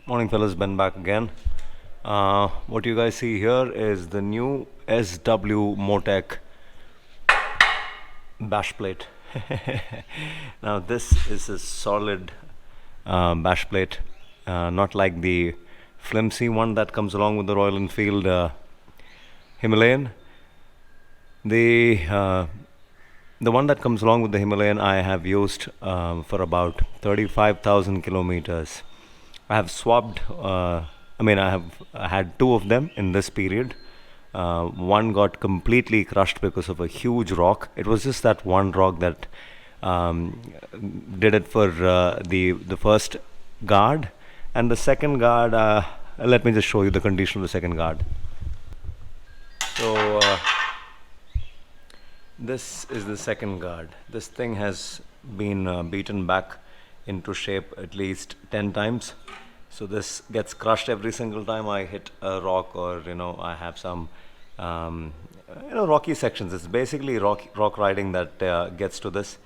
Morning fellas, Ben back again. What you guys see here is the new SW Motech bash plate. Now this is a solid bash plate, not like the flimsy one that comes along with the Royal Enfield Himalayan. The one that comes along with the Himalayan I have used for about 35,000 kilometers. I have swapped, I have had two of them in this period. One got completely crushed because of a huge rock. It was just that one rock that did it for the first guard. And the second guard, let me just show you the condition of the second guard. So, this is the second guard. This thing has been beaten back into shape at least 10 times. So this gets crushed every single time I hit a rock, or I have some rocky sections. It's basically rock riding that gets to this.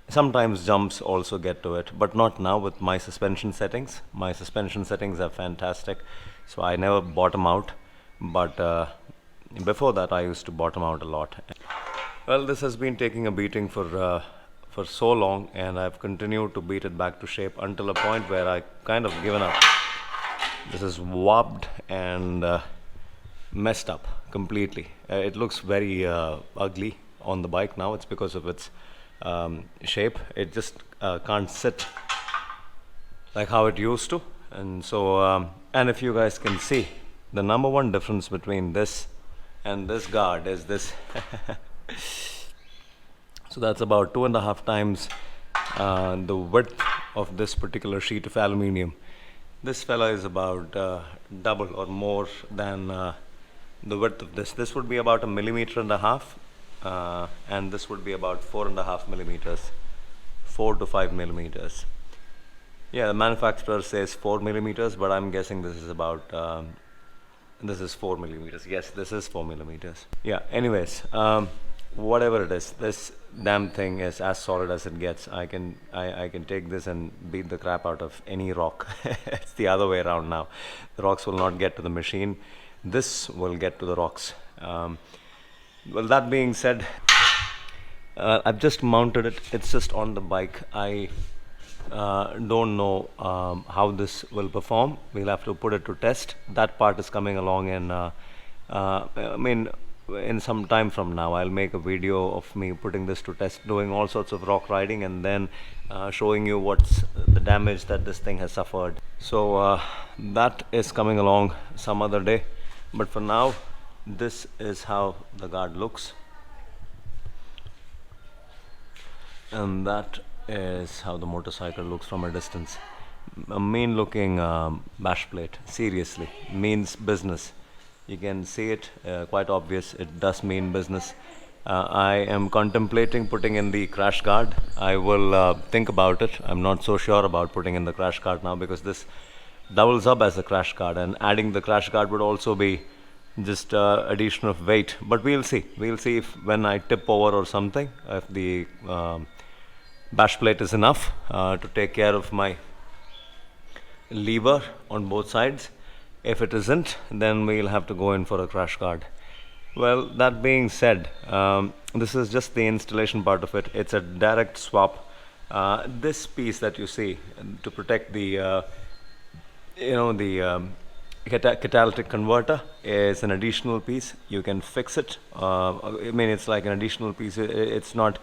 Sometimes jumps also get to it, but not now with my suspension settings. My suspension settings are fantastic, so I never bottom out. But before that, I used to bottom out a lot. Well, this has been taking a beating for so long, and I've continued to beat it back to shape until a point where I kind of given up. This is warped and messed up completely. It looks very ugly on the bike now. It's because of its shape. It just can't sit like how it used to. And so, and if you guys can see, the number one difference between this and this guard is this. So that's about 2.5 times the width of this particular sheet of aluminium. This fella is about double or more than the width of this. This would be about 1.5 millimeters, and this would be about 4.5 millimeters, 4 to 5 millimeters. Yeah, the manufacturer says 4 millimeters, but I'm guessing this is about this is 4 millimeters. Yes, this is 4 millimeters. Yeah. Anyways, whatever it is, this damn thing is as solid as it gets. I can take this and beat the crap out of any rock. It's the other way around now. The rocks will not get to the machine. This will get to the rocks. Well, that being said, I've just mounted it. It's just on the bike. I don't know how this will perform. We'll have to put it to test. That part is coming along, and in some time from now I'll make a video of me putting this to test, doing all sorts of rock riding, and then showing you what's the damage that this thing has suffered. So that is coming along some other day, but for now this is how the guard looks, and that is how the motorcycle looks from a distance. A mean looking bash plate, seriously, means business. You can see it, quite obvious, it does mean business. I am contemplating putting in the crash guard. I will think about it. I'm not so sure about putting in the crash guard now, because this doubles up as a crash guard, and adding the crash guard would also be just addition of weight. But we'll see. We'll see if when I tip over or something, if the bash plate is enough to take care of my lever on both sides. If it isn't, then we'll have to go in for a crash guard. Well, that being said, this is just the installation part of it. It's a direct swap. This piece that you see to protect the catalytic converter is an additional piece. You can fix it. It's like an additional piece. It's not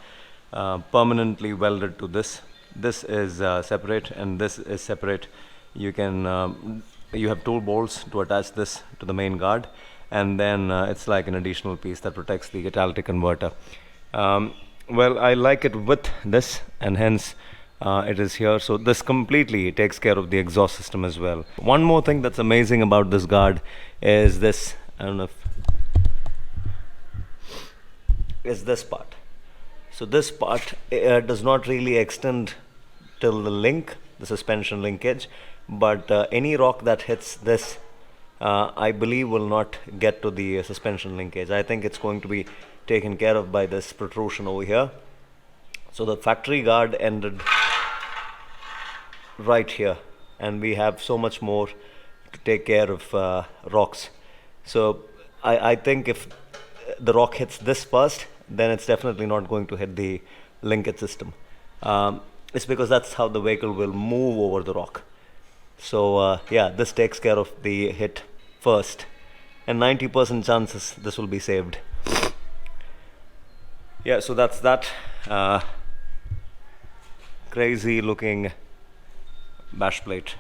permanently welded to this. This is separate, and this is separate. You have tool bolts to attach this to the main guard, and then it's like an additional piece that protects the catalytic converter. Well, I like it with this, and hence it is here. So this completely takes care of the exhaust system as well. One more thing that's amazing about this guard is this. I don't know if is this part. So this part does not really extend till the link, the suspension linkage, but any rock that hits this, I believe, will not get to the suspension linkage. I think it's going to be taken care of by this protrusion over here. So the factory guard ended right here. and we have so much more to take care of rocks. So I think if the rock hits this first, then it's definitely not going to hit the linkage system. It's because that's how the vehicle will move over the rock. So yeah, this takes care of the hit first, and 90% chances this will be saved. Yeah, so that's that crazy looking bash plate.